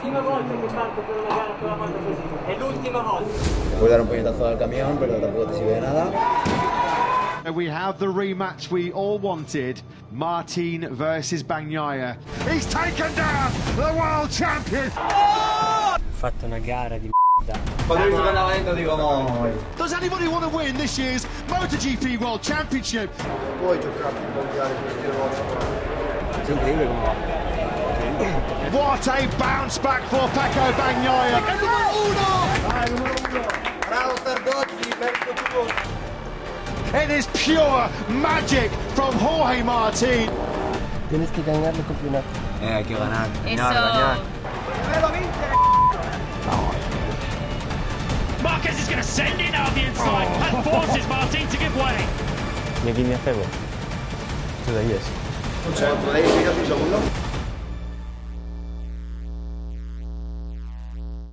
l'ultima volta che parto per una gara con la moto così, è l'ultima volta. Voy a dar un puñetazo al camión, pero tampoco te sirve de nada. We have the rematch we all wanted. Martin versus Bagnaia. He's taken down the world champion! Ho fatto una gara di merda. Quando mi sto andando dico no. Does anybody want to win this year's Motogp World Championship? Puoi giocarti il mondiale questi rossi. È incredibile come va. What a bounce back for Paco Bagnaia. E numero uno! Vai, numero uno. Bravo Stardozzi, merito tuo. It is pure magic from Jorge Martin. Tienes que ganar el campeonato. Hay que ganar. Eso. Marquez is going to send it out the inside and forces Martin to give way. You give me a favor. To the yes. ¿Podéis ir a un segundo?